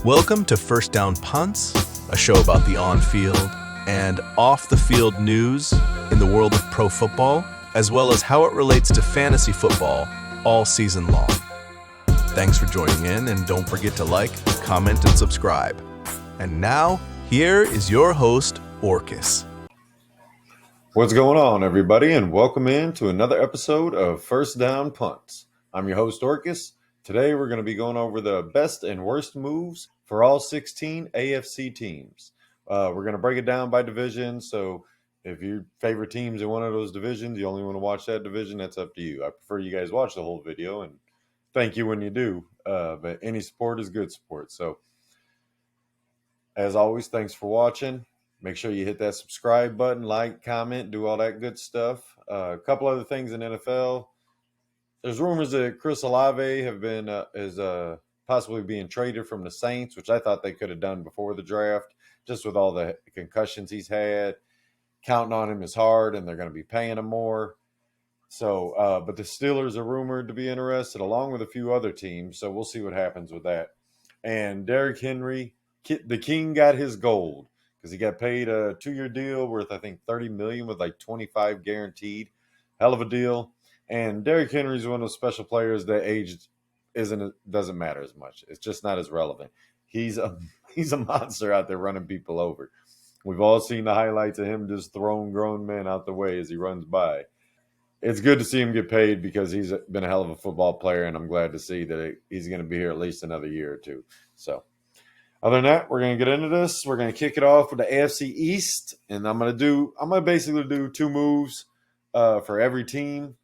Welcome to First Down Punts, a show about the on-field and off-the-field news in the world of pro football, as well as how it relates to fantasy football all season long. Thanks for joining in, and don't forget to like, comment, and subscribe. And now, here is your host, Orcus. What's going on, everybody, and welcome in to another episode of First Down Punts. I'm your host, Orcus. Today, we're going to be going over the best and worst moves for all 16 AFC teams. We're going to break it down by division, so if your favorite team's in one of those divisions, you only want to watch that division, that's up to you. I prefer you guys watch the whole video, and thank you when you do, but any support is good support. So, as always, thanks for watching. Make sure you hit that subscribe button, like, comment, do all that good stuff. A couple other things in NFL. There's rumors that Chris Olave is possibly being traded from the Saints, which I thought they could have done before the draft, just with all the concussions he's had. Counting on him is hard, and they're going to be paying him more. So, but the Steelers are rumored to be interested, along with a few other teams. So we'll see what happens with that. And Derrick Henry, the King, got his gold, because he got paid a 2-year deal worth, I think, $30 million with like 25 guaranteed. Hell of a deal. And Derrick Henry is one of those special players that age doesn't matter as much. It's just not as relevant. He's a monster out there running people over. We've all seen the highlights of him just throwing grown men out the way as he runs by. It's good to see him get paid because he's been a hell of a football player, and I'm glad to see that he's going to be here at least another year or two. So, other than that, we're going to get into this. We're going to kick it off with the AFC East, and I'm going to basically do two moves for every team.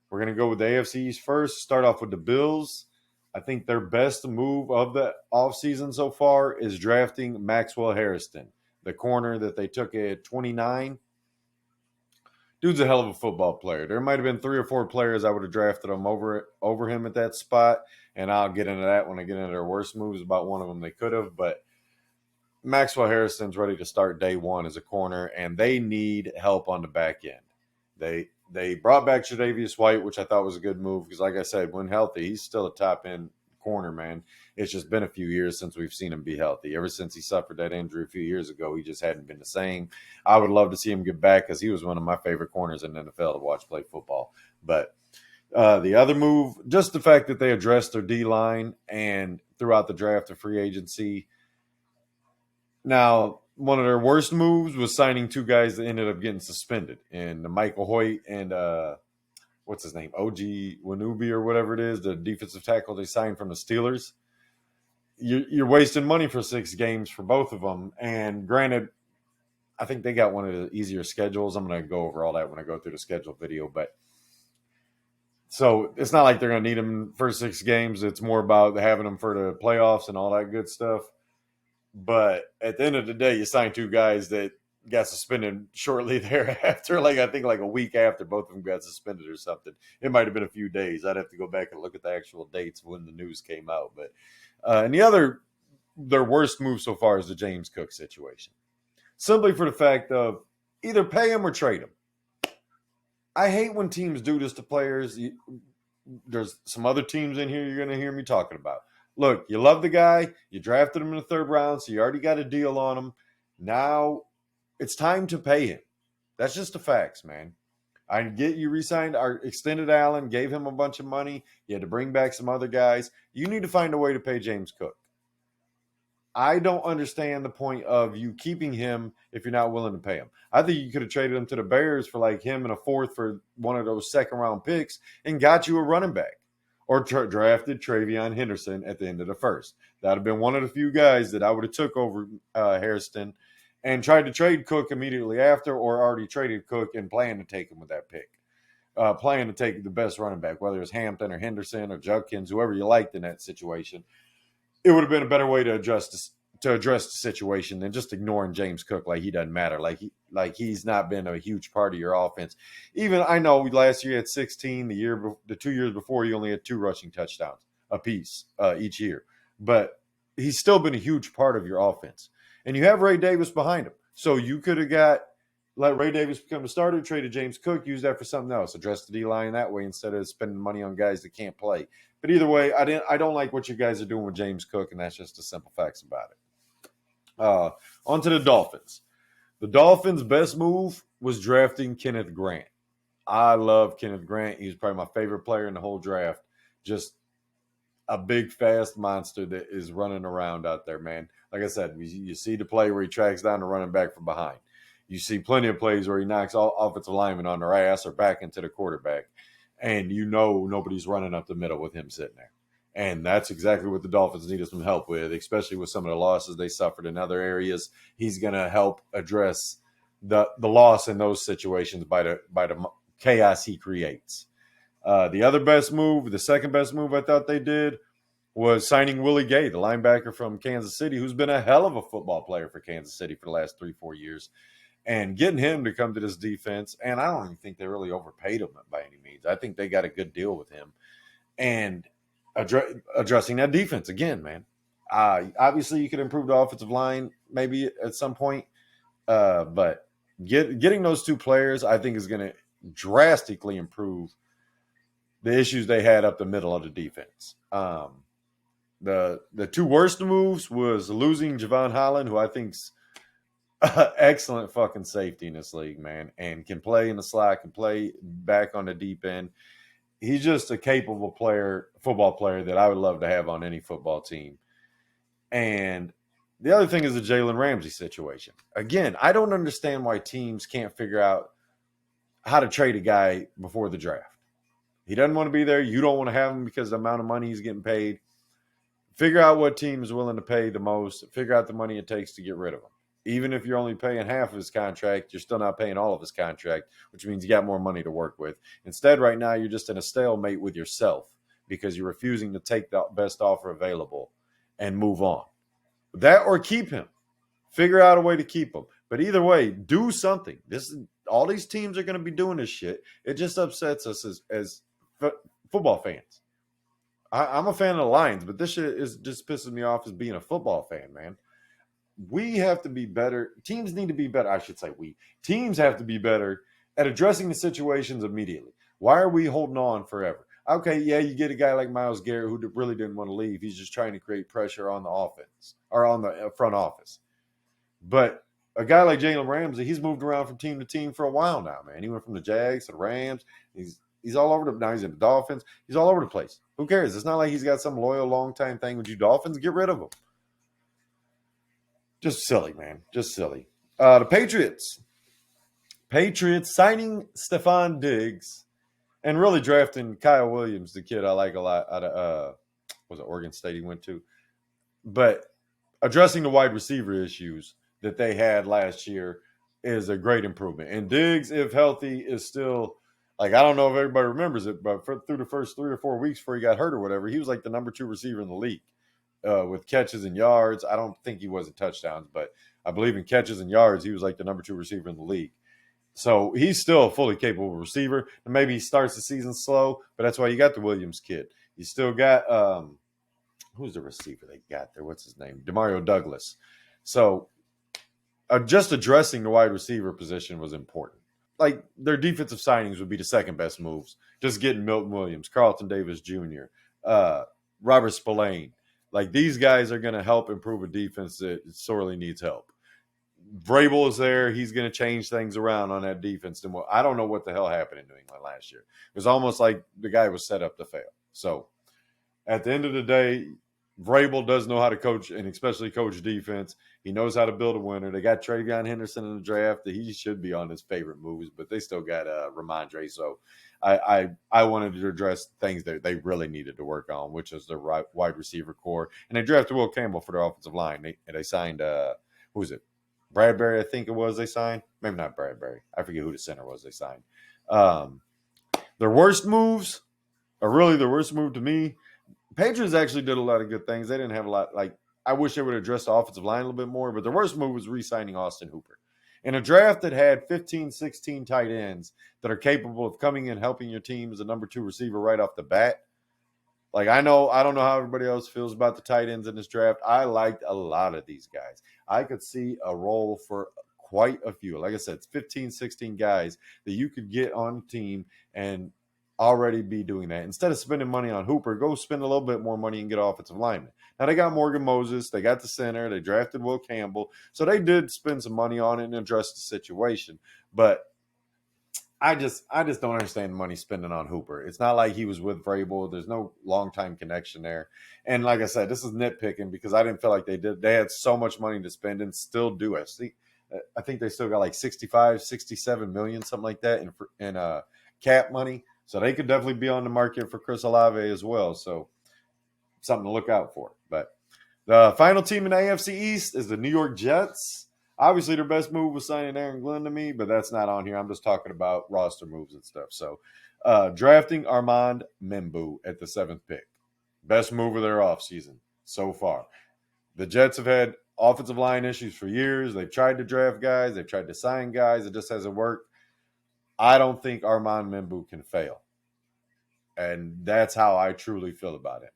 We're going to go with the AFC East first. Start off with the Bills. I think their best move of the offseason so far is drafting Maxwell Harrison, the corner that they took at 29. Dude's a hell of a football player. There might have been 3 or 4 players I would have drafted him over him at that spot, and I'll get into that when I get into their worst moves about one of them they could have. But Maxwell Harrison's ready to start day one as a corner, and they need help on the back end. They brought back Tre'Davious White, which I thought was a good move because, like I said, when healthy, he's still a top-end corner, man. It's just been a few years since we've seen him be healthy. Ever since he suffered that injury a few years ago, he just hadn't been the same. I would love to see him get back because he was one of my favorite corners in the NFL to watch play football. But the other move, just the fact that they addressed their D-line and throughout the draft of free agency. Now, one of their worst moves was signing 2 guys that ended up getting suspended, and Michael Hoyt and what's his name, OG Wanubi or whatever it is, the defensive tackle they signed from the Steelers. You're wasting money for 6 games for both of them. And granted, I think they got one of the easier schedules. I'm going to go over all that when I go through the schedule video. But so it's not like they're going to need them for 6 games. It's more about having them for the playoffs and all that good stuff. But at the end of the day, you signed 2 guys that got suspended shortly thereafter. I think a week after both of them got suspended or something. It might have been a few days. I'd have to go back and look at the actual dates when the news came out. But and their worst move so far is the James Cook situation. Simply for the fact of either pay him or trade him. I hate when teams do this to players. There's some other teams in here you're going to hear me talking about. Look, you love the guy. You drafted him in the 3rd round, so you already got a deal on him. Now it's time to pay him. That's just the facts, man. I get you re-signed or extended Allen, gave him a bunch of money. You had to bring back some other guys. You need to find a way to pay James Cook. I don't understand the point of you keeping him if you're not willing to pay him. I think you could have traded him to the Bears for him and a 4th for one of those 2nd-round picks and got you a running back. Or drafted Travion Henderson at the end of the 1st. That would have been one of the few guys that I would have took over Harrison and tried to trade Cook immediately after, or already traded Cook and planned to take him with that pick. Planned to take the best running back, whether it's Hampton or Henderson or Judkins, whoever you liked in that situation. It would have been a better way to address the situation than just ignoring James Cook like he doesn't matter, like he's not been a huge part of your offense. Even I know last year he had 16. The 2 years before he only had 2 rushing touchdowns apiece each year, but he's still been a huge part of your offense. And you have Ray Davis behind him, so you could have got let Ray Davis become a starter, traded James Cook, use that for something else, address the D-line that way instead of spending money on guys that can't play. But either way, I don't like what you guys are doing with James Cook, and that's just the simple facts about it. On to the Dolphins. The Dolphins' best move was drafting Kenneth Grant. I love Kenneth Grant. He's probably my favorite player in the whole draft. Just a big, fast monster that is running around out there, man. Like I said, you see the play where he tracks down the running back from behind. You see plenty of plays where he knocks all offensive linemen on their ass or back into the quarterback. And you know nobody's running up the middle with him sitting there. And that's exactly what the Dolphins needed some help with, especially with some of the losses they suffered in other areas. He's going to help address the loss in those situations by the chaos he creates. The second best move I thought they did was signing Willie Gay, the linebacker from Kansas City, who's been a hell of a football player for Kansas City for the last 3-4 years. And getting him to come to this defense, and I don't even think they really overpaid him by any means. I think they got a good deal with him. And addressing that defense again, man. Obviously, you could improve the offensive line maybe at some point. But getting those two players, I think, is going to drastically improve the issues they had up the middle of the defense. The two worst moves was losing Javon Holland, who I think's excellent fucking safety in this league, man, and can play in the slot, can play back on the deep end. He's just a capable football player that I would love to have on any football team. And the other thing is the Jalen Ramsey situation. Again, I don't understand why teams can't figure out how to trade a guy before the draft. He doesn't want to be there. You don't want to have him because of the amount of money he's getting paid. Figure out what team is willing to pay the most. Figure out the money it takes to get rid of him. Even if you're only paying half of his contract, you're still not paying all of his contract, which means you got more money to work with. Instead, right now, you're just in a stalemate with yourself because you're refusing to take the best offer available and move on. That or keep him. Figure out a way to keep him. But either way, do something. All these teams are going to be doing this shit. It just upsets us as football fans. I'm a fan of the Lions, but this shit just pisses me off as being a football fan, man. We have to be better. Teams need to be better. I should say Teams have to be better at addressing the situations immediately. Why are we holding on forever? Okay, yeah, you get a guy like Myles Garrett who really didn't want to leave. He's just trying to create pressure on the offense or on the front office. But a guy like Jalen Ramsey, he's moved around from team to team for a while now, man. He went from the Jags to the Rams. He's all over now he's in the Dolphins. He's all over the place. Who cares? It's not like he's got some loyal, long-time thing with you Dolphins. Get rid of him. Just silly, man. Just silly. The Patriots signing Stephon Diggs and really drafting Kyle Williams, the kid I like a lot out of was it Oregon State he went to. But addressing the wide receiver issues that they had last year is a great improvement. And Diggs, if healthy, is still I don't know if everybody remembers it, but through the first 3 or 4 weeks before he got hurt or whatever, he was like the number 2 receiver in the league. With catches and yards. I don't think he was in touchdowns, but I believe in catches and yards, he was like the number 2 receiver in the league. So he's still a fully capable receiver. And maybe he starts the season slow, but that's why you got the Williams kid. You still got who's the receiver they got there? What's his name? Demario Douglas. So just addressing the wide receiver position was important. Like their defensive signings would be the second best moves. Just getting Milton Williams, Carlton Davis Jr., Robert Spillane. Like these guys are going to help improve a defense that sorely needs help. Vrabel is there. He's going to change things around on that defense. I don't know what the hell happened in New England last year. It was almost like the guy was set up to fail. So at the end of the day, Vrabel does know how to coach and especially coach defense. He knows how to build a winner. They got Travion Henderson in the draft. He should be on his favorite moves, but they still got Ramondre. So I wanted to address things that they really needed to work on, which is their wide receiver core. And they drafted Will Campbell for their offensive line. They signed, who is it? Bradbury, I think it was they signed. Maybe not Bradbury. I forget who the center was they signed. Their worst moves are really the worst move to me. Patriots actually did a lot of good things. They didn't have a lot. I wish they would address the offensive line a little bit more, but the worst move was re-signing Austin Hooper. In a draft that had 15, 16 tight ends that are capable of coming and helping your team as a number 2 receiver right off the bat. I don't know how everybody else feels about the tight ends in this draft. I liked a lot of these guys. I could see a role for quite a few. Like I said, it's 15, 16 guys that you could get on the team and already be doing that. Instead of spending money on Hooper, go spend a little bit more money and get offensive linemen. Now, they got Morgan Moses. They got the center. They drafted Will Campbell. So they did spend some money on it and address the situation. But I just don't understand the money spending on Hooper. It's not like he was with Vrabel. There's no long-time connection there. And like I said, this is nitpicking because I didn't feel like they did. They had so much money to spend and still do. I think they still got like 65, 67 million, something like that in cap money. So they could definitely be on the market for Chris Olave as well. So something to look out for. But the final team in the AFC East is the New York Jets. Obviously, their best move was signing Aaron Glenn to me, but that's not on here. I'm just talking about roster moves and stuff. So, drafting Armand Membu at the 7th pick. Best move of their offseason so far. The Jets have had offensive line issues for years. They've tried to draft guys. They've tried to sign guys. It just hasn't worked. I don't think Armand Membu can fail. And that's how I truly feel about it.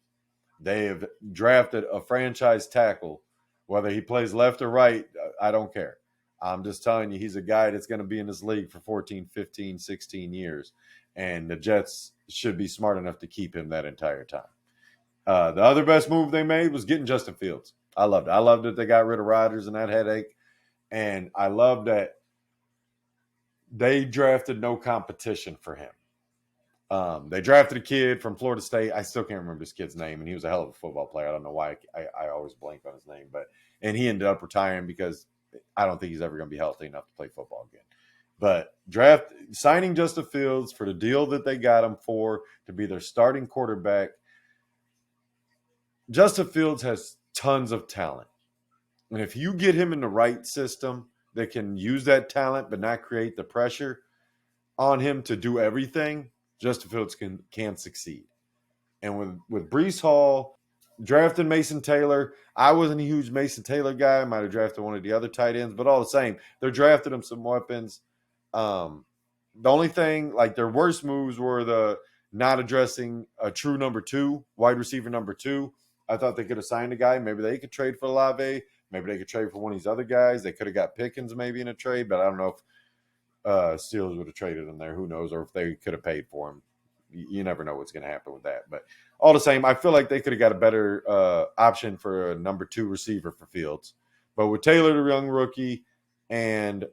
They have drafted a franchise tackle. Whether he plays left or right, I don't care. I'm just telling you, he's a guy that's going to be in this league for 14, 15, 16 years. And the Jets should be smart enough to keep him that entire time. The other best move they made was getting Justin Fields. I loved it. I loved that they got rid of Rodgers and that headache. And I love that they drafted no competition for him. They drafted a kid from Florida State. I still can't remember this kid's name, and he was a hell of a football player. I don't know why I always blank on his name, and he ended up retiring because I don't think he's ever going to be healthy enough to play football again. But signing Justin Fields for the deal that they got him for to be their starting quarterback. Justin Fields has tons of talent, and if you get him in the right system that can use that talent but not create the pressure on him to do everything, Justin Fields can succeed. And with Breece Hall, drafting Mason Taylor, I wasn't a huge Mason Taylor guy. I might have drafted one of the other tight ends, but all the same, they're drafting him some weapons. The only thing, like their worst moves were the not addressing a true number 2, wide receiver number 2. I thought they could have signed a guy. Maybe they could trade for Olave. Maybe they could trade for one of these other guys. They could have got Pickens maybe in a trade, but I don't know if Steelers would have traded him there. Who knows? Or if they could have paid for him. You never know what's going to happen with that. But all the same, I feel like they could have got a better option for a number 2 receiver for Fields. But with Taylor, the young rookie, and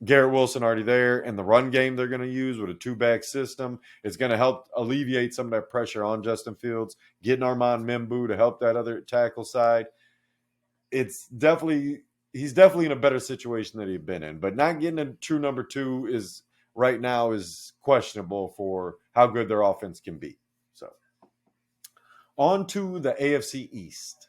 Garrett Wilson already there, and the run game they're going to use with a 2-back system, it's going to help alleviate some of that pressure on Justin Fields. Getting Armand Membu to help that other tackle side. He's definitely in a better situation than he'd been in, but not getting a true number 2 is right now is questionable for how good their offense can be. So on to the AFC East.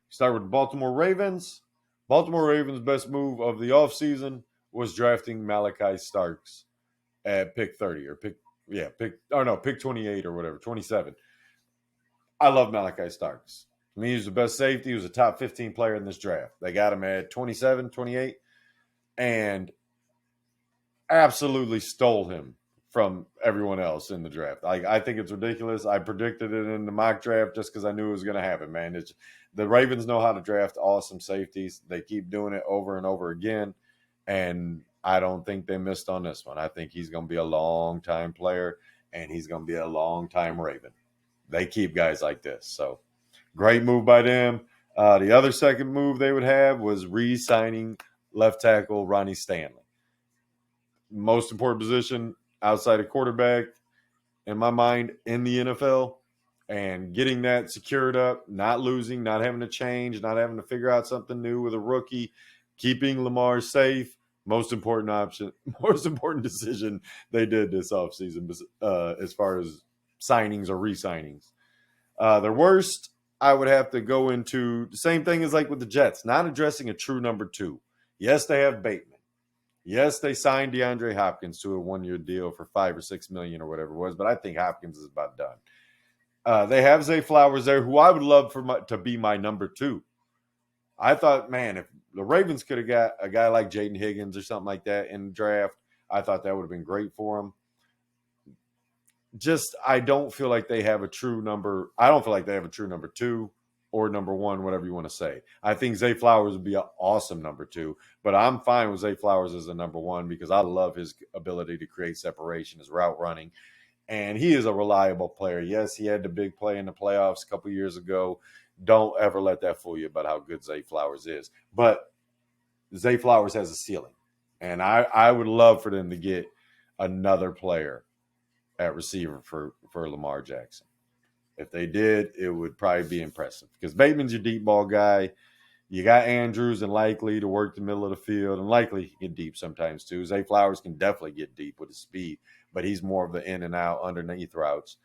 Start with Baltimore Ravens. Baltimore Ravens' best move of the offseason was drafting Malachi Starks at pick 30 or pick 28 or whatever, 27. I love Malachi Starks. To me, he's the best safety. He was a top 15 player in this draft. They got him at 27, 28, and absolutely stole him from everyone else in the draft. I think it's ridiculous. I predicted it in the mock draft just because I knew it was going to happen, man. The Ravens know how to draft awesome safeties. They keep doing it over and over again, and I don't think they missed on this one. I think he's going to be a long-time player, and he's going to be a long-time Raven. They keep guys like this, so great move by them. The other second move they would have was re-signing left tackle Ronnie Stanley. Most important position outside of quarterback, in my mind, in the NFL. And getting that secured up, not losing, not having to change, not having to figure out something new with a rookie, keeping Lamar safe. Most important decision they did this offseason as far as signings or re-signings. Their worst, I would have to go into the same thing as like with the Jets, not addressing a true number 2. Yes, they have Bateman. Yes, they signed DeAndre Hopkins to a 1-year deal for $5 or $6 million or whatever it was, but I think Hopkins is about done. They have Zay Flowers there, who I would love to be my number 2. I thought, man, if the Ravens could have got a guy like Jaden Higgins or something like that in the draft, I thought that would have been great for him. I don't feel like they have a true number. I don't feel like they have a true number 2 or number one, whatever you want to say. I think Zay Flowers would be an awesome number two, but I'm fine with Zay Flowers as a number one because I love his ability to create separation, his route running, and he is a reliable player. Yes, he had the big play in the playoffs a couple years ago. Don't ever let that fool you about how good Zay Flowers is. But Zay Flowers has a ceiling, and I would love for them to get another player at receiver for Lamar Jackson. If they did, it would probably be impressive because Bateman's your deep ball guy. You got Andrews and Likely to work the middle of the field, and Likely can get deep sometimes too. Zay Flowers can definitely get deep with his speed, but he's more of the in and out underneath routes.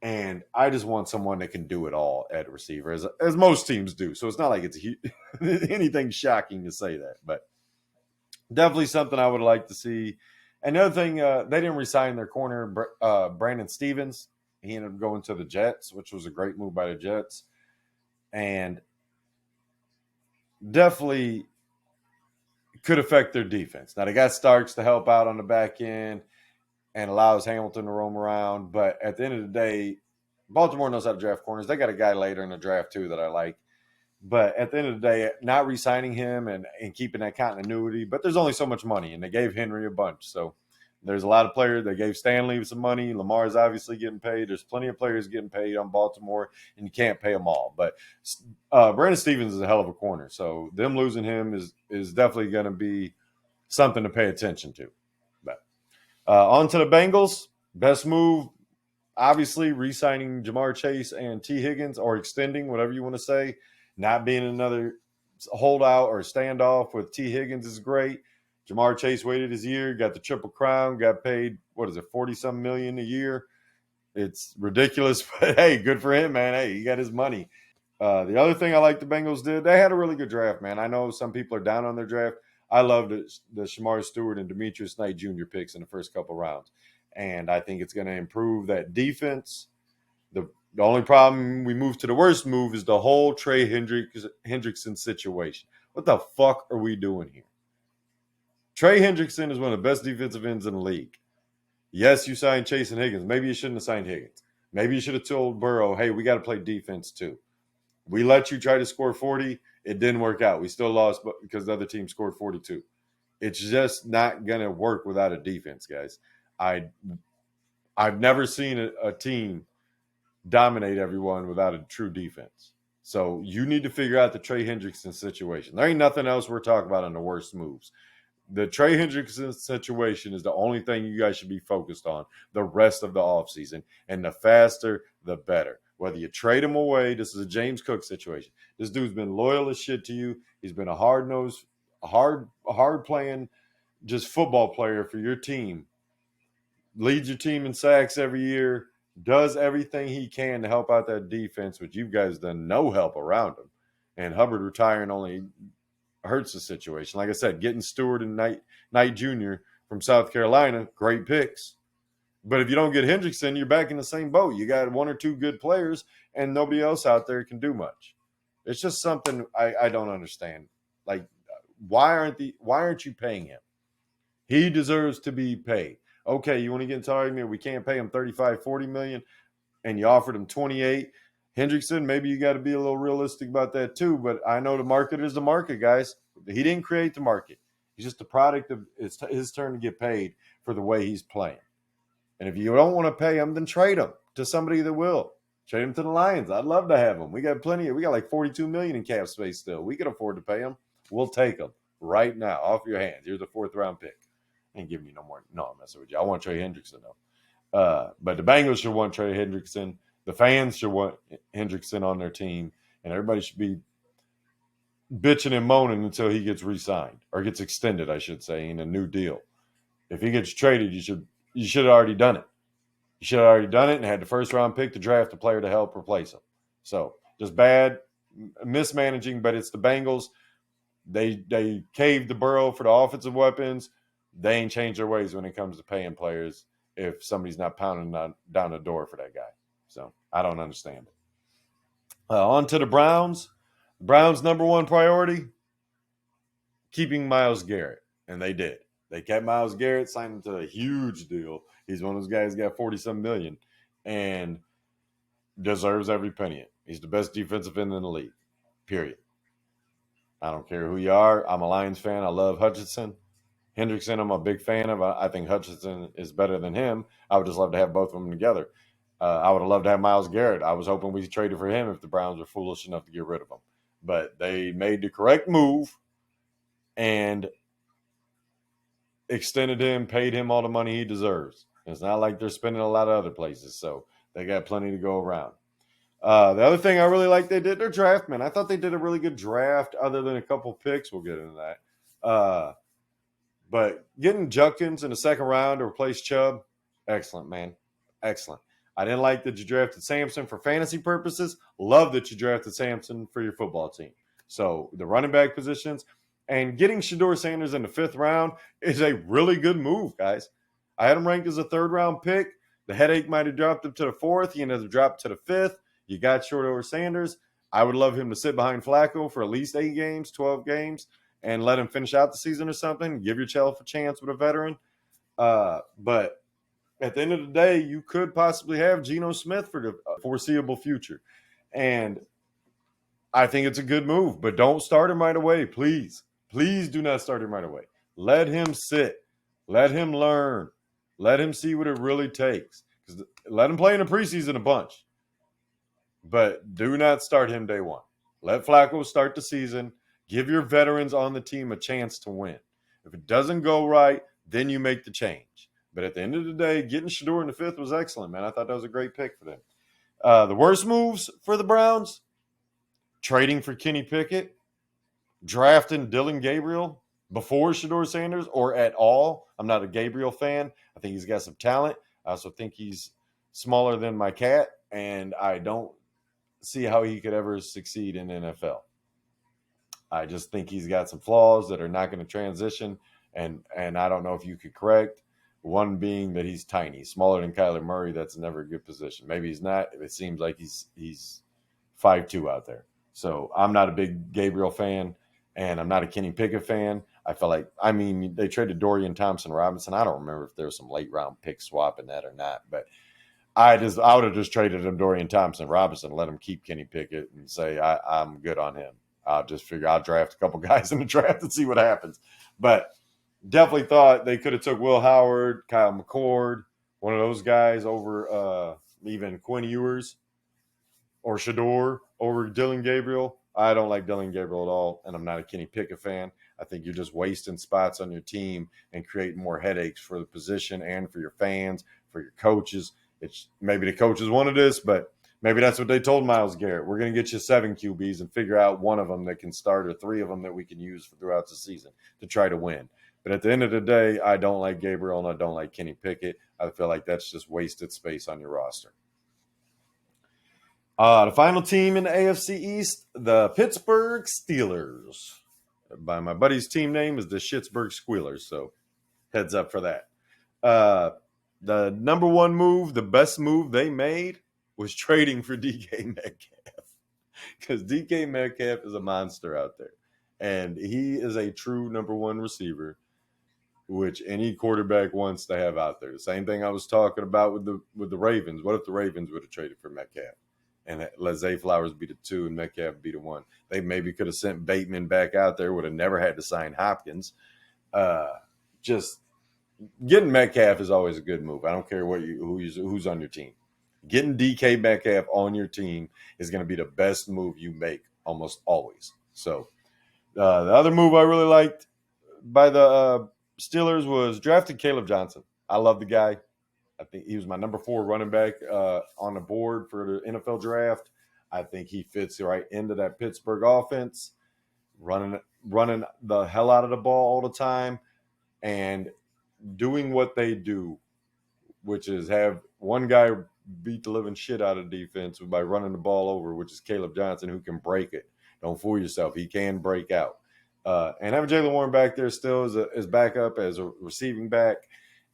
And I just want someone that can do it all at receiver, as most teams do. So it's not like it's anything shocking to say that, but definitely something I would like to see. Another thing, they didn't resign their corner, Brandon Stevens. He ended up going to the Jets, which was a great move by the Jets. And definitely could affect their defense. Now, they got Starks to help out on the back end and allows Hamilton to roam around. But at the end of the day, Baltimore knows how to draft corners. They got a guy later in the draft, too, that I like. But at the end of the day, not re-signing him and keeping that continuity. But there's only so much money, and they gave Henry a bunch. So there's a lot of players. They gave Stanley some money. Lamar's obviously getting paid. There's plenty of players getting paid on Baltimore, and you can't pay them all. But Brandon Stevens is a hell of a corner. So them losing him is definitely going to be something to pay attention to. But on to the Bengals. Best move, obviously, re-signing Jamar Chase and T. Higgins, or extending, whatever you want to say. Not being another holdout or standoff with T. Higgins is great. Jamar Chase waited his year, got the Triple Crown, got paid, 40-some million a year. It's ridiculous, but hey, good for him, man. Hey, he got his money. The other thing I like the Bengals did, they had a really good draft, man. I know some people are down on their draft. I love the Shamar Stewart and Demetrius Knight Jr. picks in the first couple rounds. And I think it's going to improve that defense. The only problem we move to the worst move is the whole Trey Hendrickson situation. What the fuck are we doing here? Trey Hendrickson is one of the best defensive ends in the league. Yes, you signed Chase and Higgins. Maybe you shouldn't have signed Higgins. Maybe you should have told Burrow, hey, we got to play defense too. We let you try to score 40. It didn't work out. We still lost because the other team scored 42. It's just not going to work without a defense, guys. I've never seen a team dominate everyone without a true defense. So you need to figure out the Trey Hendrickson situation. There ain't nothing else we're talking about on the worst moves. The Trey Hendrickson situation is the only thing you guys should be focused on the rest of the offseason. And the faster, the better. Whether you trade him away, this is a James Cook situation. This dude's been loyal as shit to you. He's been a hard-nosed, hard-playing, just football player for your team. Leads your team in sacks every year. Does everything he can to help out that defense, which you guys done no help around him. And Hubbard retiring only hurts the situation. Like I said, getting Stewart and Knight Jr. from South Carolina, great picks. But if you don't get Hendrickson, you're back in the same boat. You got one or two good players, and nobody else out there can do much. It's just something I don't understand. Like, why aren't you paying him? He deserves to be paid. Okay, you want to get into argument, we can't pay him 35, 40 million, and you offered him 28. Hendrickson, maybe you got to be a little realistic about that too, but I know the market is the market, guys. He didn't create the market. He's just a product of it's his turn to get paid for the way he's playing. And if you don't want to pay him, then trade him to somebody that will. Trade him to the Lions. I'd love to have him. We got like 42 million in cap space still. We can afford to pay him. We'll take him right now off your hands. Here's a 4th round pick. Ain't giving you no more. No, I'm messing with you. I want Trey Hendrickson though. But the Bengals should want Trey Hendrickson. The fans should want Hendrickson on their team, and everybody should be bitching and moaning until he gets re-signed or gets extended, I should say, in a new deal. If he gets traded, you should have already done it. You should have already done it and had the 1st round pick to draft a player to help replace him. So just bad mismanaging, but it's the Bengals. They caved the Burrow for the offensive weapons. They ain't changed their ways when it comes to paying players if somebody's not pounding down the door for that guy. So I don't understand it. On to the Browns. The Browns' number one priority, keeping Myles Garrett. And they did. They kept Myles Garrett, signed him to a huge deal. He's one of those guys who got 40-some million and deserves every penny He's the best defensive end in the league, period. I don't care who you are. I'm a Lions fan. I love Hutchinson. Hendrickson, I'm a big fan of. I think Hutchinson is better than him. I would just love to have both of them together. I would have loved to have Myles Garrett. I was hoping we traded for him if the Browns were foolish enough to get rid of him. But they made the correct move and extended him, paid him all the money he deserves. It's not like they're spending a lot of other places, so they got plenty to go around. The other thing I really like they did their draft, man. I thought they did a really good draft other than a couple picks. We'll get into that. But getting Judkins in the second round to replace Chubb, excellent, man. Excellent. I didn't like that you drafted Sampson for fantasy purposes. Love that you drafted Sampson for your football team. So the running back positions and getting Shedeur Sanders in the fifth round is a really good move, guys. I had him ranked as a third-round pick. The headache might have dropped him to the fourth. He ended up dropped to the fifth. You got Shedeur Sanders. I would love him to sit behind Flacco for at least 8 games, 12 games, and let him finish out the season or something. Give yourself a chance with a veteran. But at the end of the day, you could possibly have Geno Smith for the foreseeable future. And I think it's a good move, but don't start him right away, please. Please do not start him right away. Let him sit. Let him learn. Let him see what it really takes. Let him play in the preseason a bunch. But do not start him day one. Let Flacco start the season. Give your veterans on the team a chance to win. If it doesn't go right, then you make the change. But at the end of the day, getting Shedeur in the fifth was excellent, man. I thought that was a great pick for them. The worst moves for the Browns, trading for Kenny Pickett, drafting Dylan Gabriel before Shedeur Sanders or at all. I'm not a Gabriel fan. I think he's got some talent. I also think he's smaller than my cat, and I don't see how he could ever succeed in the NFL. I just think he's got some flaws that are not going to transition, and I don't know if you could correct. One being that he's tiny, smaller than Kyler Murray. That's never a good position. Maybe he's not. It seems like he's 5'2" out there. So I'm not a big Gabriel fan, and I'm not a Kenny Pickett fan. They traded Dorian Thompson-Robinson. I don't remember if there was some late round pick swap in that or not, but I would have just traded him Dorian Thompson-Robinson, let him keep Kenny Pickett, and say I'm good on him. I'll just figure I'll draft a couple guys in the draft and see what happens. But definitely thought they could have took Will Howard, Kyle McCord, one of those guys over even Quinn Ewers or Shedeur over Dylan Gabriel. I don't like Dylan Gabriel at all, and I'm not a Kenny Pickett fan. I think you're just wasting spots on your team and creating more headaches for the position and for your fans, for your coaches. It's maybe the coaches wanted this, but maybe that's what they told Myles Garrett. We're going to get you 7 QBs and figure out one of them that can start or 3 of them that we can use throughout the season to try to win. But at the end of the day, I don't like Gabriel and I don't like Kenny Pickett. I feel like that's just wasted space on your roster. The final team in the AFC East, the Pittsburgh Steelers. By my buddy's team name is the Schittsburg Squealers, so heads up for that. The number one move, the best move they made was trading for DK Metcalf, because DK Metcalf is a monster out there, and he is a true number one receiver, which any quarterback wants to have out there. The same thing I was talking about with the Ravens. What if the Ravens would have traded for Metcalf and let Zay Flowers be the 2 and Metcalf be the 1? They maybe could have sent Bateman back out there, would have never had to sign Hopkins. Just getting Metcalf is always a good move. I don't care who's on your team. Getting DK Metcalf on your team is going to be the best move you make almost always. So the other move I really liked by the Steelers was drafting Caleb Johnson. I love the guy. I think he was my number 4 running back on the board for the NFL draft. I think he fits right into that Pittsburgh offense, running the hell out of the ball all the time and doing what they do, which is have one guy beat the living shit out of defense by running the ball over, which is Caleb Johnson, who can break it. Don't fool yourself. He can break out. And having Jaylen Warren back there still as backup, as a receiving back,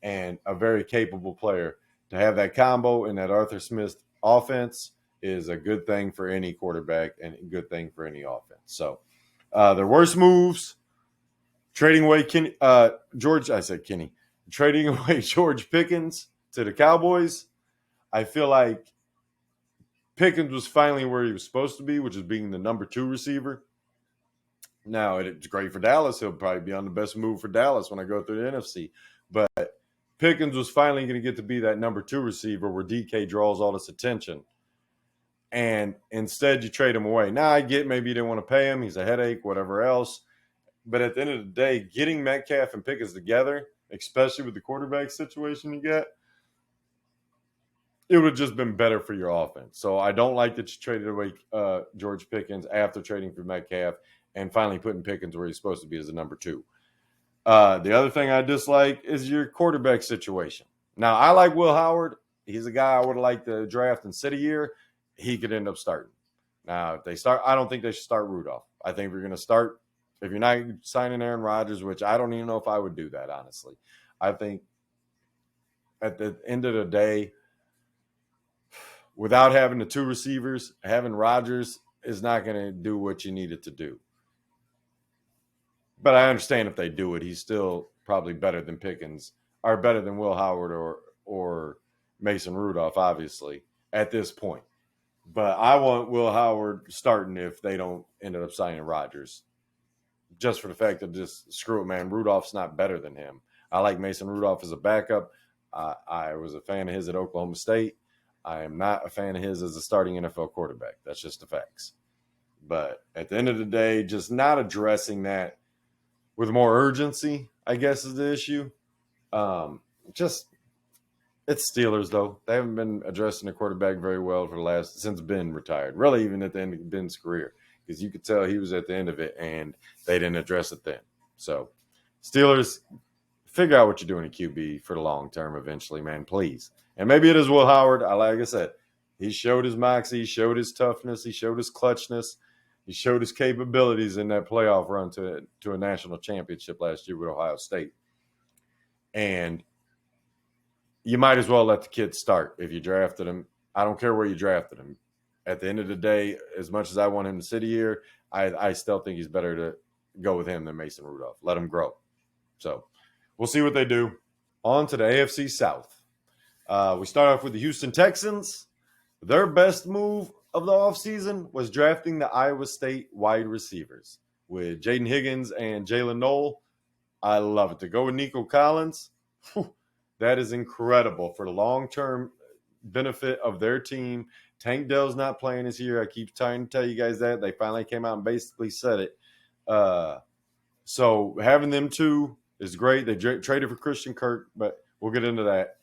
and a very capable player. To have that combo in that Arthur Smith offense is a good thing for any quarterback and a good thing for any offense. So their worst moves, trading away trading away George Pickens to the Cowboys. I feel like Pickens was finally where he was supposed to be, which is being the number 2 receiver. Now, it's great for Dallas. He'll probably be on the best move for Dallas when I go through the NFC. But Pickens was finally going to get to be that number 2 receiver where DK draws all this attention. And instead, you trade him away. Now, I get maybe you didn't want to pay him. He's a headache, whatever else. But at the end of the day, getting Metcalf and Pickens together, especially with the quarterback situation you get, it would have just been better for your offense. So I don't like that you traded away George Pickens after trading for Metcalf and finally putting Pickens where he's supposed to be as a number 2. The other thing I dislike is your quarterback situation. Now, I like Will Howard. He's a guy I would have liked to draft and sit a year. He could end up starting. Now, if they start, I don't think they should start Rudolph. I think we're going to start, if you're not signing Aaron Rodgers, which I don't even know if I would do that, honestly. I think at the end of the day, without having the 2 receivers, having Rodgers is not going to do what you need it to do. But I understand if they do it, he's still probably better than Pickens, or better than Will Howard or Mason Rudolph, obviously, at this point. But I want Will Howard starting if they don't end up signing Rodgers. Just for the fact that just screw it, man. Rudolph's not better than him. I like Mason Rudolph as a backup. I was a fan of his at Oklahoma State. I am not a fan of his as a starting NFL quarterback. That's just the facts. But at the end of the day, just not addressing that with more urgency, I guess, is the issue. It's Steelers, though. They haven't been addressing the quarterback very well since Ben retired. Really, even at the end of Ben's career, because you could tell he was at the end of it, and they didn't address it then. So, Steelers, figure out what you're doing at QB for the long term eventually, man, please. And maybe it is Will Howard. Like I said, he showed his moxie, he showed his toughness, he showed his clutchness, he showed his capabilities in that playoff run to a national championship last year with Ohio State. And you might as well let the kid start if you drafted him. I don't care where you drafted him. At the end of the day, as much as I want him to sit here, I still think he's better to go with him than Mason Rudolph. Let him grow. So we'll see what they do. On to the AFC South. We start off with the Houston Texans. Their best move of the offseason was drafting the Iowa State wide receivers with Jaden Higgins and Jalen Noel. I love it. To go with Nico Collins, that is incredible for the long-term benefit of their team. Tank Dell's not playing this year. I keep trying to tell you guys that. They finally came out and basically said it. So having them two is great. They traded for Christian Kirk, but we'll get into that.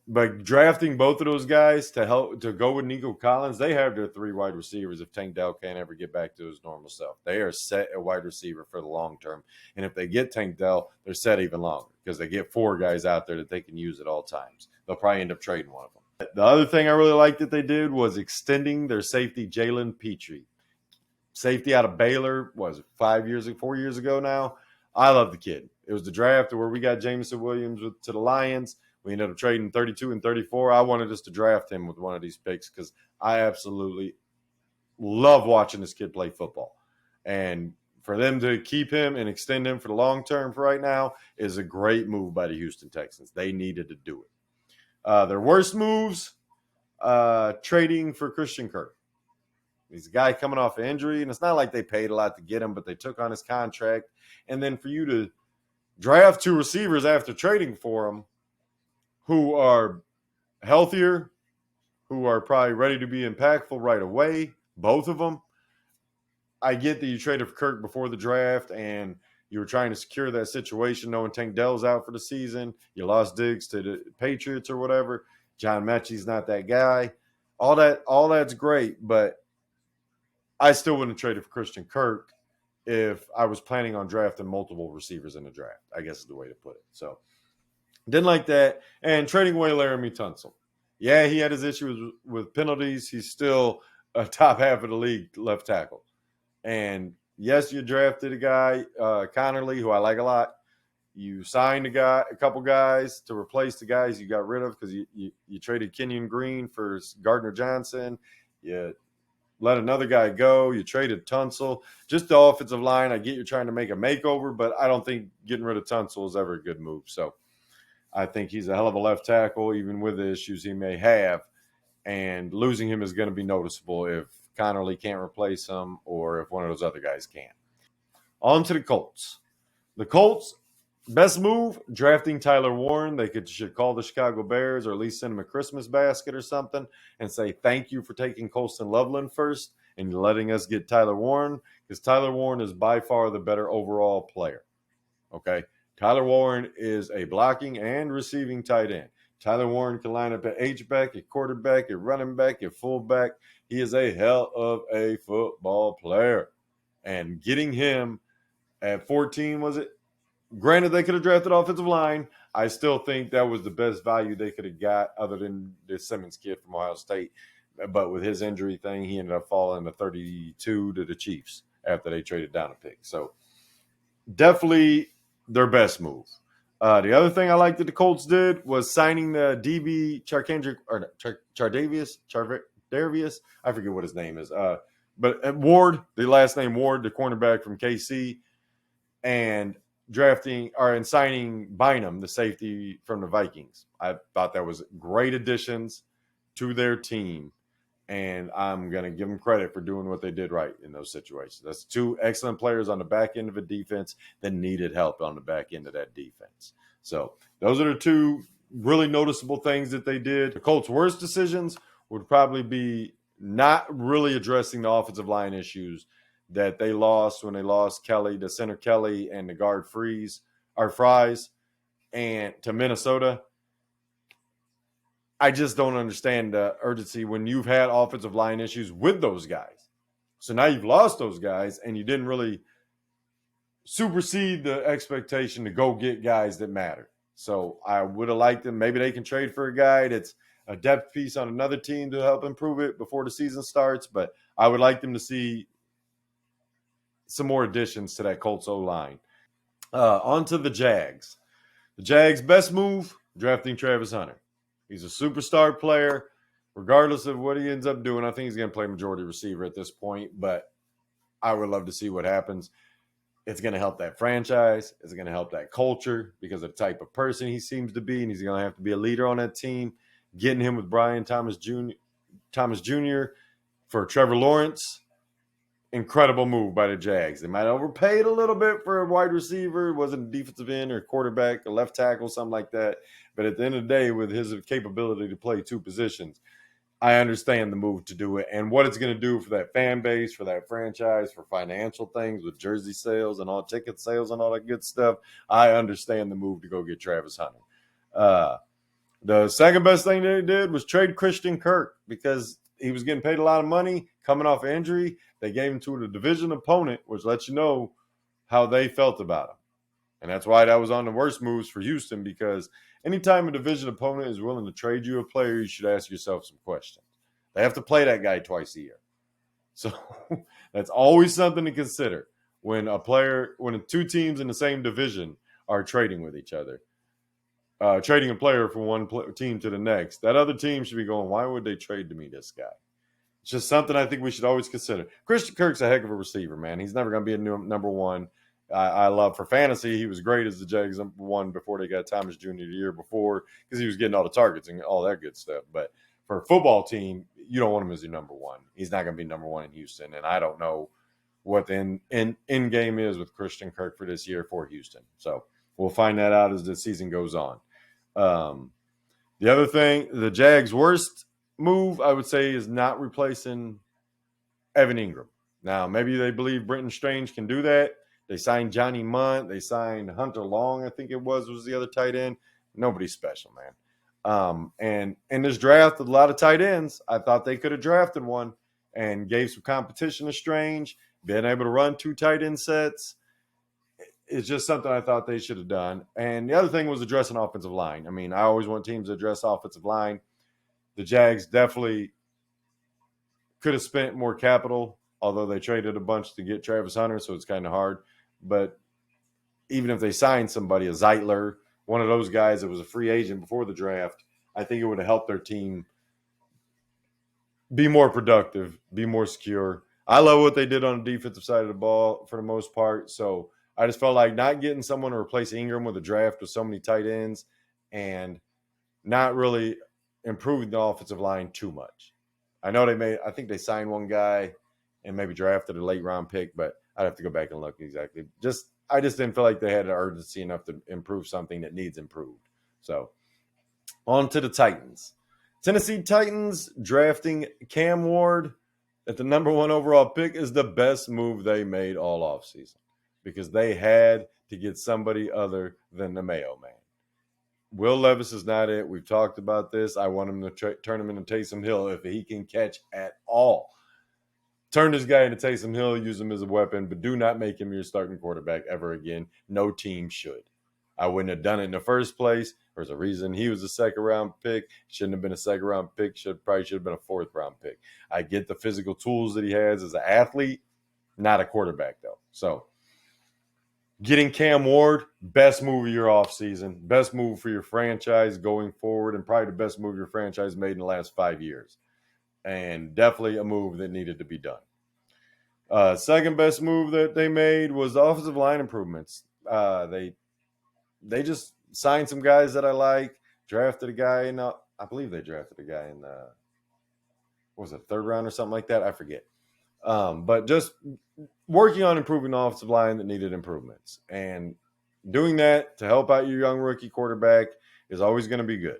But drafting both of those guys to go with Nico Collins, they have their 3 wide receivers if Tank Dell can't ever get back to his normal self. They are set at wide receiver for the long term. And if they get Tank Dell, they're set even longer because they get 4 guys out there that they can use at all times. They'll probably end up trading one of them. The other thing I really liked that they did was extending their safety, Jalen Petrie. Safety out of Baylor, was it 4 years ago now? I love the kid. It was the draft where we got Jameson Williams to the Lions. We ended up trading 32 and 34. I wanted us to draft him with one of these picks because I absolutely love watching this kid play football. And for them to keep him and extend him for the long term for right now is a great move by the Houston Texans. They needed to do it. Their worst moves, trading for Christian Kirk. He's a guy coming off an injury, and it's not like they paid a lot to get him, but they took on his contract. And then for you to draft 2 receivers after trading for him, who are healthier, who are probably ready to be impactful right away, both of them. I get that you traded for Kirk before the draft and you were trying to secure that situation knowing Tank Dell's out for the season. You lost Diggs to the Patriots or whatever. John Mechie's not that guy. All that's great, but I still wouldn't have traded for Christian Kirk if I was planning on drafting multiple receivers in the draft, I guess is the way to put it. So didn't like that. And trading away Laramie Tunsil. Yeah, he had his issues with penalties. He's still a top half of the league left tackle. And yes, you drafted a guy, Connerly, who I like a lot. You signed a couple guys to replace the guys you got rid of because you traded Kenyon Green for Gardner Johnson. You let another guy go. You traded Tunsil. Just the offensive line. I get you're trying to make a makeover, but I don't think getting rid of Tunsil is ever a good move. So I think he's a hell of a left tackle, even with the issues he may have. and losing him is going to be noticeable if Connerly can't replace him or if one of those other guys can't. On to the Colts. The Colts, best move, drafting Tyler Warren. They should call the Chicago Bears or at least send him a Christmas basket or something and say thank you for taking Colston Loveland first and letting us get Tyler Warren, because Tyler Warren is by far the better overall player. Okay? Tyler Warren is a blocking and receiving tight end. Tyler Warren can line up at H-back, at quarterback, at running back, at fullback. He is a hell of a football player. And getting him at 14, was it? Granted, they could have drafted offensive line. I still think that was the best value they could have got other than the Simmons kid from Ohio State. But with his injury thing, he ended up falling to 32 to the Chiefs after they traded down a pick. So definitely their best move. The other thing I liked that the Colts did was signing the DB Chardavius. I forget what his name is. But Ward, the last name Ward, the cornerback from KC, and signing Bynum, the safety from the Vikings. I thought that was great additions to their team, and I'm going to give them credit for doing what they did right in those situations. That's two excellent players on the back end of a defense that needed help on the back end of that defense. So those are the two really noticeable things that they did. The Colts' worst decisions would probably be not really addressing the offensive line issues that they lost when they lost Kelly, the center Kelly, and the guard Fries, and to Minnesota. I just don't understand the urgency when you've had offensive line issues with those guys. So now you've lost those guys, and you didn't really supersede the expectation to go get guys that matter. So I would have liked them. Maybe they can trade for a guy that's a depth piece on another team to help improve it before the season starts. But I would like them to see some more additions to that Colts O-line. On to the Jags. The Jags' best move, drafting Travis Hunter. He's a superstar player. Regardless of what he ends up doing, I think he's going to play majority receiver at this point, but I would love to see what happens. It's going to help that franchise. It's going to help that culture because of the type of person he seems to be, and he's going to have to be a leader on that team. Getting him with Brian Thomas Jr. for Trevor Lawrence, incredible move by the Jags. They might have overpaid a little bit for a wide receiver. It wasn't a defensive end or quarterback, a left tackle, something like that. But at the end of the day, with his capability to play two positions, I understand the move to do it and what it's going to do for that fan base, for that franchise, for financial things with jersey sales and all ticket sales and all that good stuff. I understand the move to go get Travis Hunter. The second best thing they did was trade Christian Kirk because he was getting paid a lot of money coming off an injury. They gave him to the division opponent, which lets you know how they felt about him. And that's why that was on the worst moves for Houston, because anytime a division opponent is willing to trade you a player, you should ask yourself some questions. They have to play that guy twice a year. So that's always something to consider when two teams in the same division are trading with each other. Trading a player from one team to the next. That other team should be going, why would they trade to me this guy? It's just something I think we should always consider. Christian Kirk's a heck of a receiver, man. He's never going to be a number one. I love for fantasy. He was great as the Jags number one before they got Thomas Jr. the year before because he was getting all the targets and all that good stuff. But for a football team, you don't want him as your number one. He's not going to be number one in Houston. And I don't know what the end game is with Christian Kirk for this year for Houston. So we'll find that out as the season goes on. The other thing, the Jags' worst move, I would say, is not replacing Evan Ingram. Now, maybe they believe Brenton Strange can do that. They signed Johnny Munt. They signed Hunter Long, I think it was the other tight end. Nobody's special, man. And in this draft, with a lot of tight ends, I thought they could have drafted one and gave some competition to Strange, been able to run two tight end sets. It's just something I thought they should have done. And the other thing was addressing offensive line. I mean, I always want teams to address offensive line. The Jags definitely could have spent more capital, although they traded a bunch to get Travis Hunter, so it's kind of hard. But even if they signed somebody, a Zeitler, one of those guys that was a free agent before the draft, I think it would have helped their team be more productive, be more secure. I love what they did on the defensive side of the ball for the most part. So I just felt like not getting someone to replace Ingram with a draft with so many tight ends and not really improving the offensive line too much. I think they signed one guy and maybe drafted a late round pick, but I'd have to go back and look exactly. I just didn't feel like they had an urgency enough to improve something that needs improved. So on to the Titans. Tennessee Titans drafting Cam Ward at the number 1 overall pick is the best move they made all offseason because they had to get somebody other than the Mayo Man. Will Levis is not it. We've talked about this. I want him to turn him into Taysom Hill if he can catch at all. Turn this guy into Taysom Hill, use him as a weapon, but do not make him your starting quarterback ever again. No team should. I wouldn't have done it in the first place. There's a reason he was a second-round pick. Shouldn't have been a second-round pick. Probably should have been a fourth-round pick. I get the physical tools that he has as an athlete, not a quarterback, though. So getting Cam Ward, best move of your offseason, best move for your franchise going forward, and probably the best move your franchise made in the last 5 years. And definitely a move that needed to be done. Second best move that they made was the offensive line improvements. They just signed some guys that I like, drafted a guy in, I believe they drafted a guy in the, what was it, third round or something like that? I forget. But just working on improving the offensive line that needed improvements. And doing that to help out your young rookie quarterback is always going to be good.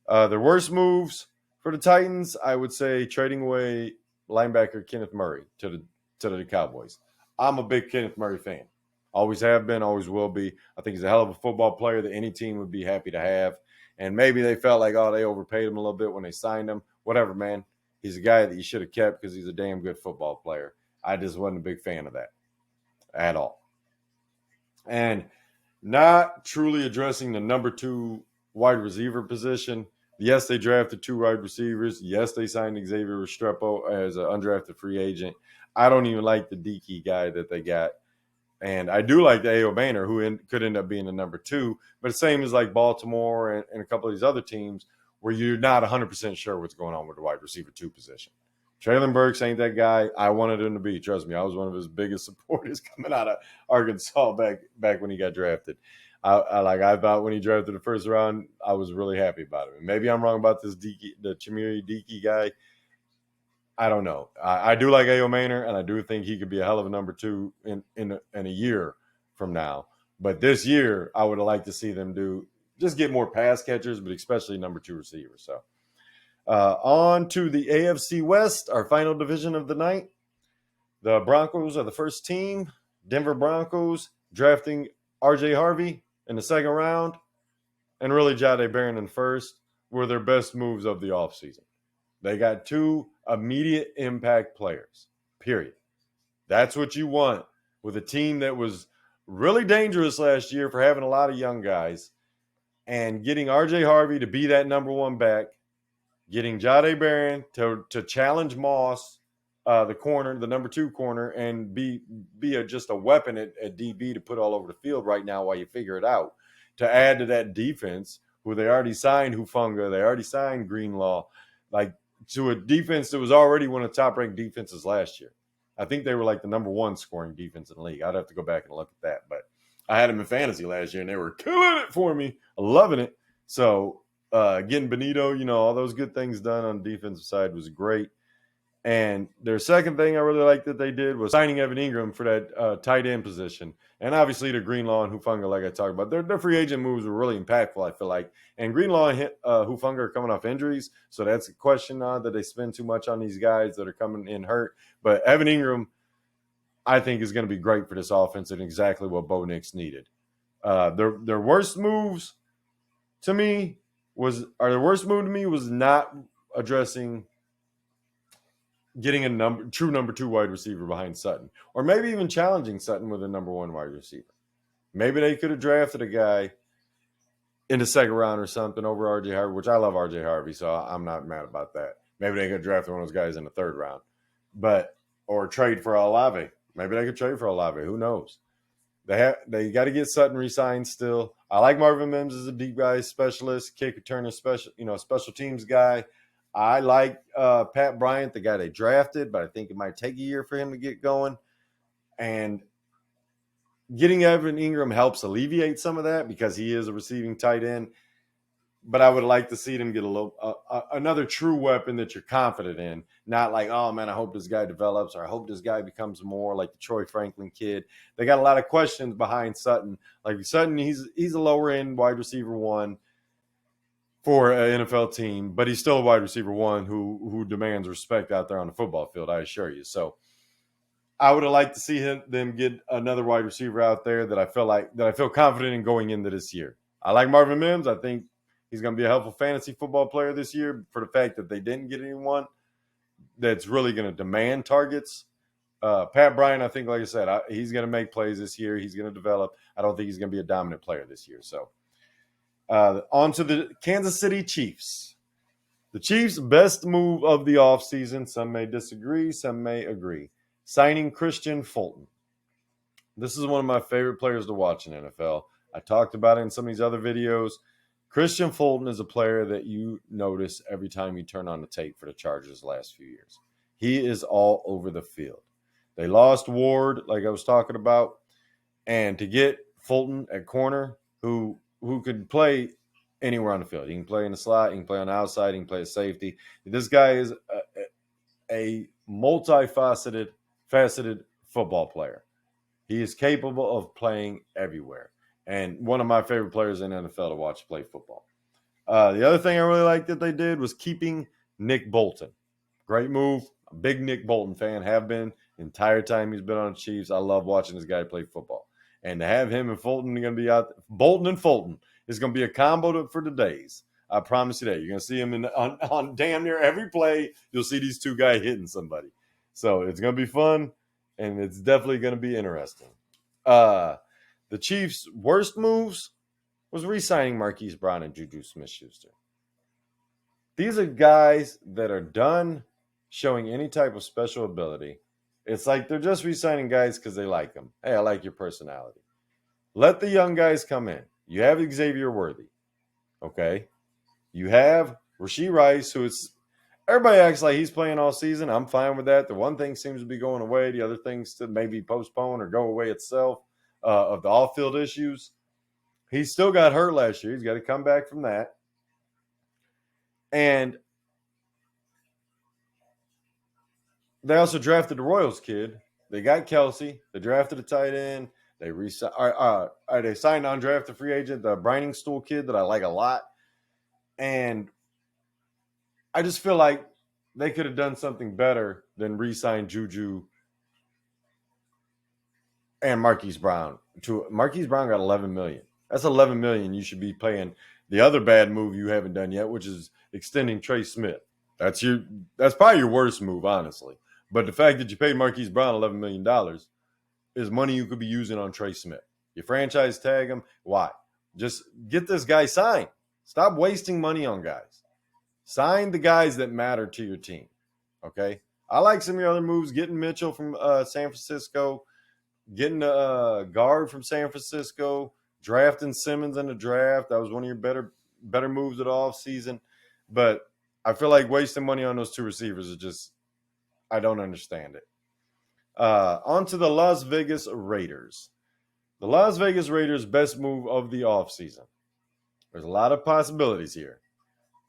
The worst moves for the Titans, I would say trading away linebacker Kenneth Murray to the Cowboys. I'm a big Kenneth Murray fan. Always have been, always will be. I think he's a hell of a football player that any team would be happy to have. And maybe they felt like, they overpaid him a little bit when they signed him. Whatever, man. He's a guy that you should have kept because he's a damn good football player. I just wasn't a big fan of that at all. And not truly addressing the number 2 wide receiver position. Yes, they drafted 2 wide receivers. Yes, they signed Xavier Restrepo as an undrafted free agent. I don't even like the Deaky guy that they got. And I do like the A.O. Banner, who could end up being the number 2. But the same as like Baltimore and a couple of these other teams where you're not 100% sure what's going on with the wide receiver 2 position. Traylon Burks ain't that guy I wanted him to be. Trust me, I was one of his biggest supporters coming out of Arkansas back when he got drafted. I thought when he drafted the first round, I was really happy about him. And maybe I'm wrong about this the Chimere Deaky guy. I don't know. I do like A.O. Manor, and I do think he could be a hell of a number 2 in a year from now. But this year, I would have liked to see them just get more pass catchers, but especially number 2 receivers. So on to the AFC West, our final division of the night. The Broncos are the first team. Denver Broncos drafting R.J. Harvey in the second round, and really Jahdae Barron in first were their best moves of the offseason. They got 2 immediate impact players, period. That's what you want with a team that was really dangerous last year for having a lot of young guys, and getting R.J. Harvey to be that number 1 back, getting Jahdae Barron to challenge Moss, the number 2 corner, and be just a weapon at DB to put all over the field right now while you figure it out, to add to that defense who they already signed Hufanga, they already signed Greenlaw, like to a defense that was already one of the top-ranked defenses last year. I think they were like the number 1 scoring defense in the league. I'd have to go back and look at that. But I had them in fantasy last year, and they were killing it for me. Loving it. So getting Benito, all those good things done on the defensive side was great. And their second thing I really liked that they did was signing Evan Ingram for that tight end position. And obviously the Greenlaw and Hufanga, like I talked about, their free agent moves were really impactful, I feel like. And Greenlaw and Hufanga are coming off injuries, so that's a question that they spend too much on these guys that are coming in hurt. But Evan Ingram, I think, is going to be great for this offense and exactly what Bo Nix needed. Their worst moves to me was not addressing getting a true number 2 wide receiver behind Sutton, or maybe even challenging Sutton with a number 1 wide receiver. Maybe they could have drafted a guy in the second round or something over R.J. Harvey, which I love R.J. Harvey, so I'm not mad about that. Maybe they could draft one of those guys in the third round, or trade for Olave. Maybe they could trade for Olave. Who knows? They got to get Sutton re-signed still. I like Marvin Mims as a deep guy specialist, kick returner special teams guy. I like Pat Bryant, the guy they drafted, but I think it might take a year for him to get going. And getting Evan Ingram helps alleviate some of that because he is a receiving tight end. but I would like to see them get another true weapon that you're confident in. Not like, oh man, I hope this guy develops, or I hope this guy becomes more like the Troy Franklin kid. They got a lot of questions behind Sutton. Like Sutton, he's a lower end wide receiver one for an NFL team, but he's still a wide receiver one who demands respect out there on the football field, I assure you. So I would have liked to see them get another wide receiver out there that I feel confident in going into this year. I like Marvin Mims. I think he's going to be a helpful fantasy football player this year for the fact that they didn't get anyone that's really going to demand targets. Pat Bryant, I think, like I said, he's going to make plays this year. He's going to develop. I don't think he's going to be a dominant player this year. So on to the Kansas City Chiefs. The Chiefs' best move of the offseason. Some may disagree. Some may agree. Signing Christian Fulton. This is one of my favorite players to watch in NFL. I talked about it in some of these other videos. Christian Fulton is a player that you notice every time you turn on the tape for the Chargers the last few years. He is all over the field. They lost Ward, like I was talking about, and to get Fulton at corner, who could play anywhere on the field. He can play in the slot, he can play on the outside, he can play at safety. This guy is a multifaceted football player. He is capable of playing everywhere. And one of my favorite players in NFL to watch play football. The other thing I really liked that they did was keeping Nick Bolton. Great move. A big Nick Bolton fan. Have been the entire time he's been on the Chiefs. I love watching this guy play football. And to have him and Fulton going to be out, Bolton and Fulton is going to be a combo for the days. I promise you that. You're going to see him on damn near every play. You'll see these two guys hitting somebody. So it's going to be fun, and it's definitely going to be interesting. The Chiefs' worst moves was re-signing Marquise Brown and Juju Smith-Schuster. These are guys that are done showing any type of special ability. It's like they're just re-signing guys because they like them. Hey, I like your personality. Let the young guys come in. You have Xavier Worthy, okay? You have Rashee Rice, who is everybody acts like he's playing all season. I'm fine with that. The one thing seems to be going away. The other things to maybe postpone or go away itself of the off-field issues. He still got hurt last year. He's got to come back from that. And they also drafted the Royals kid. They got Kelsey. They drafted a tight end. They they signed undrafted free agent, the Brining Stool kid that I like a lot. And I just feel like they could have done something better than re-sign Juju and Marquise Brown. Marquise Brown got $11 million. That's $11 million you should be paying. The other bad move you haven't done yet, which is extending Trey Smith. That's probably your worst move, honestly. But the fact that you paid Marquise Brown $11 million is money you could be using on Trey Smith. You franchise tag him. Why? Just get this guy signed. Stop wasting money on guys. Sign the guys that matter to your team. Okay? I like some of your other moves. Getting Mitchell from San Francisco. Getting a guard from San Francisco. Drafting Simmons in the draft. That was one of your better moves at all season. But I feel like wasting money on those two receivers is just, I don't understand it. On to the Las Vegas Raiders. The Las Vegas Raiders' best move of the offseason. There's a lot of possibilities here.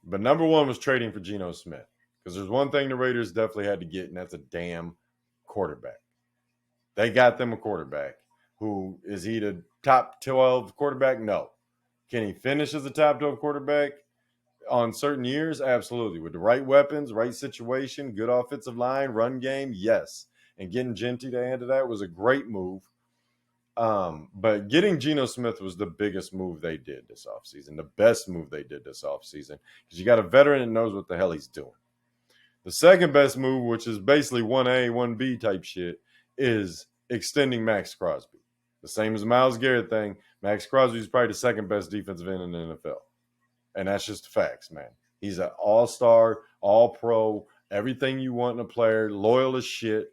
But number one was trading for Geno Smith. Because there's one thing the Raiders definitely had to get, and that's a damn quarterback. They got them a quarterback. Who is he the top 12 quarterback? No. Can he finish as a top 12 quarterback on certain years? Absolutely. With the right weapons, right situation, good offensive line, run game, yes. And getting Genty to add to that was a great move. But getting Geno Smith was the biggest move they did this offseason, the best move they did this offseason, because you got a veteran that knows what the hell he's doing. The second best move, which is basically 1A, 1B type shit, is extending Max Crosby. The same as Myles Garrett thing. Max Crosby is probably the second best defensive end in the NFL. And that's just the facts, man. He's an all-star, all-pro, everything you want in a player, loyal as shit,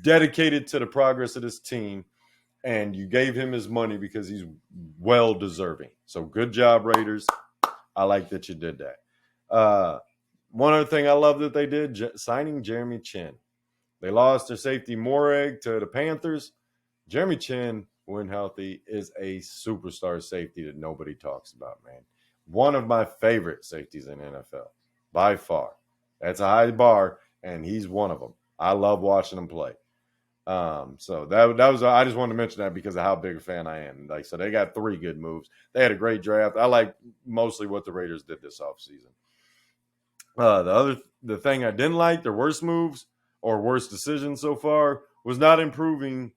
dedicated to the progress of this team, and you gave him his money because he's well-deserving. So good job, Raiders. I like that you did that. One other thing I love that they did, signing Jeremy Chin. They lost their safety Moreg to the Panthers. Jeremy Chin, when healthy, is a superstar safety that nobody talks about, man. one of my favorite safeties in the NFL by far. That's a high bar, and he's one of them. I love watching him play. So that was I just wanted to mention that because of how big a fan I am. Like, so they got 3 good moves. They had a great draft. I like mostly what the Raiders did this offseason. The thing I didn't like, their worst moves or worst decisions so far, was not improving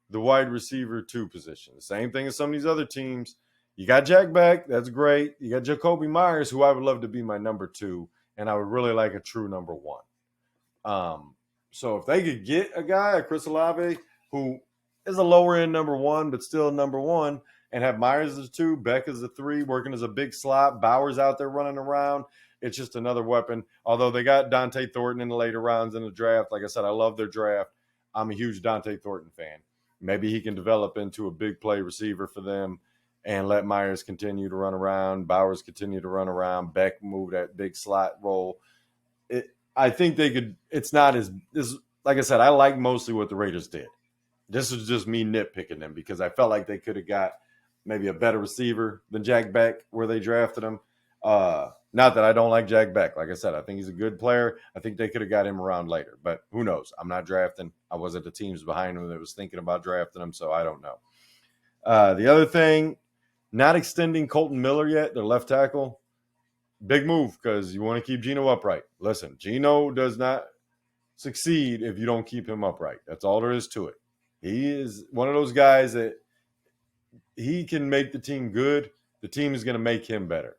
the wide receiver 2 position. The same thing as some of these other teams. You got Jack back, that's great. You got Jacoby Myers, who I would love to be my number 2, and I would really like a true number 1. So if they could get a guy, a Chris Olave, who is a lower end number 1, but still number 1, and have Myers as a 2, Beck as a 3, working as a big slot, Bowers out there running around, it's just another weapon. Although they got Dante Thornton in the later rounds in the draft. Like I said, I love their draft. I'm a huge Dante Thornton fan. Maybe he can develop into a big play receiver for them and let Myers continue to run around, Bowers continue to run around, Beck move that big slot role. I think they could. It's not as this. Like I said, I like mostly what the Raiders did. This is just me nitpicking them because I felt like they could have got maybe a better receiver than Jack Beck where they drafted him. Not that I don't like Jack Beck. Like I said, I think he's a good player. I think they could have got him around later, but who knows? I'm not drafting. I wasn't the teams behind him that was thinking about drafting him, so I don't know. The other thing, not extending Colton Miller yet, their left tackle. Big move because you want to keep Geno upright. Listen, Geno does not succeed if you don't keep him upright. That's all there is to it. He is one of those guys that he can make the team good. The team is going to make him better.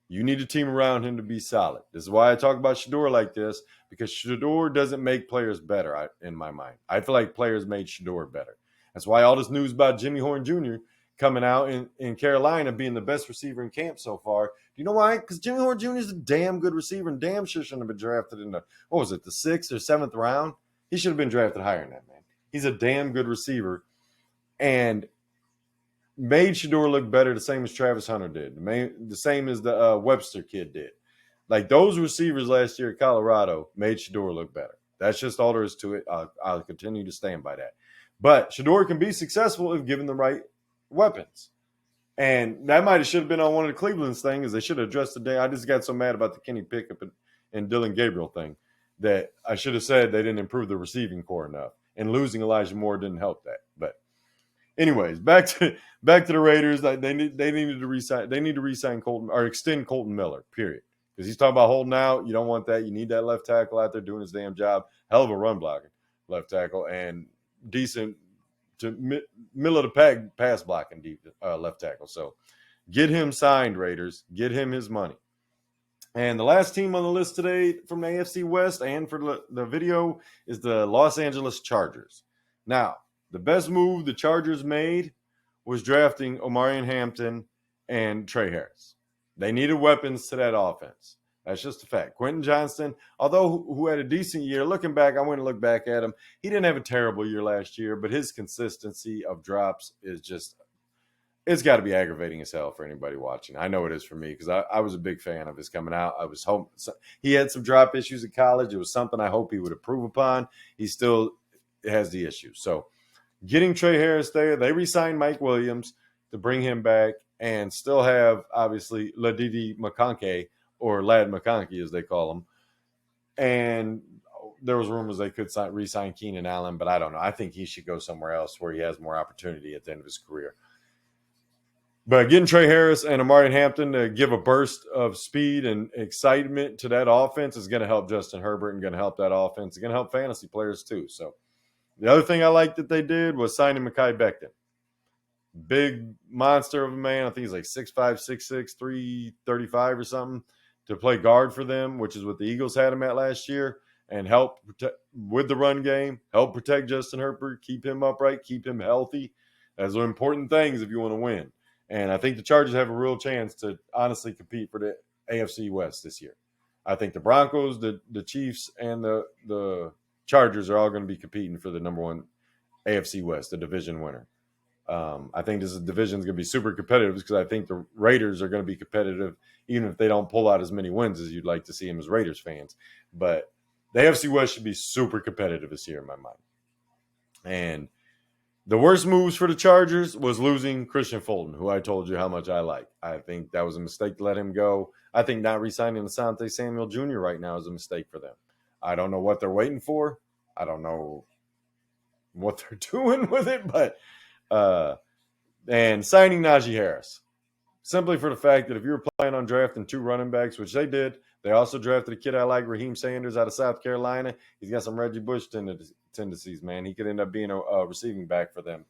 You need a team around him to be solid. This is why I talk about Shador like this, because Shador doesn't make players better in my mind. I feel like players made Shador better. That's why all this news about Jimmy Horn Jr. coming out in Carolina being the best receiver in camp so far. Do you know why? Because Jimmy Horn Jr. is a damn good receiver and damn sure shouldn't have been drafted in the 6th or 7th round? He should have been drafted higher than that, man. He's a damn good receiver and made Shador look better, the same as Travis Hunter did, the same as the Webster kid did. Like those receivers last year at Colorado made Shador look better. That's just all there is to it. I'll continue to stand by that. But Shador can be successful if given the right weapons. And that might have should have been on one of the Cleveland's things. They should have addressed the day. I just got so mad about the Kenny Pickett and Dylan Gabriel thing that I should have said they didn't improve the receiving core enough. And losing Elijah Moore didn't help that. But anyways, back to the Raiders. They need to re-sign Colton or extend Colton Miller, period. Because he's talking about holding out. You don't want that. You need that left tackle out there doing his damn job. Hell of a run blocking left tackle and decent to middle of the pack pass blocking left tackle. So get him signed, Raiders. Get him his money. And the last team on the list today from the AFC West and for the video is the Los Angeles Chargers. Now, the best move the Chargers made was drafting Omarion Hampton and Trey Harris. They needed weapons to that offense. That's just a fact. Quentin Johnston, although who had a decent year, looking back, I went and looked back at him. He didn't have a terrible year last year, but his consistency of drops is just, it's got to be aggravating as hell for anybody watching. I know it is for me because I was a big fan of his coming out. I was hoping he had some drop issues in college. It was something I hope he would improve upon. He still has the issues. So getting Trey Harris there, they re-signed Mike Williams to bring him back and still have, obviously, Ladidi McConkey, or Lad McConkey, as they call him. And there was rumors they could re-sign Keenan Allen, but I don't know. I think he should go somewhere else where he has more opportunity at the end of his career. But getting Trey Harris and Omarion Hampton to give a burst of speed and excitement to that offense is going to help Justin Herbert and going to help that offense. It's going to help fantasy players too. So the other thing I liked that they did was signing Mekhi Becton. Big monster of a man. I think he's like 6'5", 6'6", 335 or something to play guard for them, which is what the Eagles had him at last year, and help with the run game, help protect Justin Herbert, keep him upright, keep him healthy. Those are important things if you want to win. And I think the Chargers have a real chance to honestly compete for the AFC West this year. I think the Broncos, the Chiefs, and the Chargers are all going to be competing for the number one AFC West, the division winner. I think this division is going to be super competitive because I think the Raiders are going to be competitive even if they don't pull out as many wins as you'd like to see them as Raiders fans. But the AFC West should be super competitive this year in my mind. And The worst moves for the Chargers was losing Christian Fulton, who I told you how much I like. I think that was a mistake to let him go. I think not re-signing Asante Samuel Jr. right now is a mistake for them. I don't know what they're waiting for. I don't know what they're doing with it, but and signing Najee Harris. Simply for the fact that if you were planning on drafting 2 running backs, which they did, they also drafted a kid I like, Raheem Sanders, out of South Carolina. He's got some Reggie Bush tendencies, man. He could end up being a receiving back for them.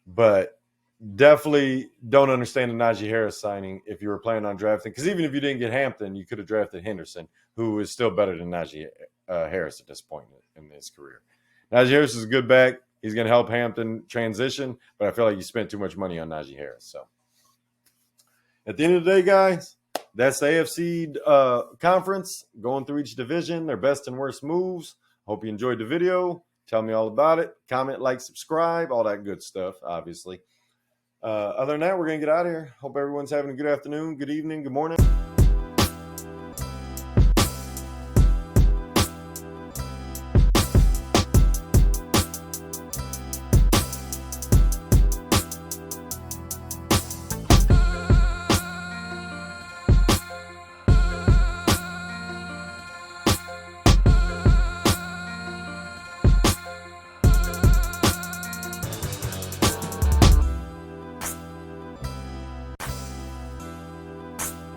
But definitely don't understand the Najee Harris signing if you were planning on drafting. Because even if you didn't get Hampton, you could have drafted Henderson, who is still better than Najee Harris at this point in his career. Najee Harris is a good back. He's going to help Hampton transition, but I feel like you spent too much money on Najee Harris. So at the end of the day, guys, that's the AFC conference, going through each division, their best and worst moves. Hope you enjoyed the video. Tell me all about it. Comment, like, subscribe, all that good stuff, obviously. Other than that, we're going to get out of here. Hope everyone's having a good afternoon, good evening, good morning.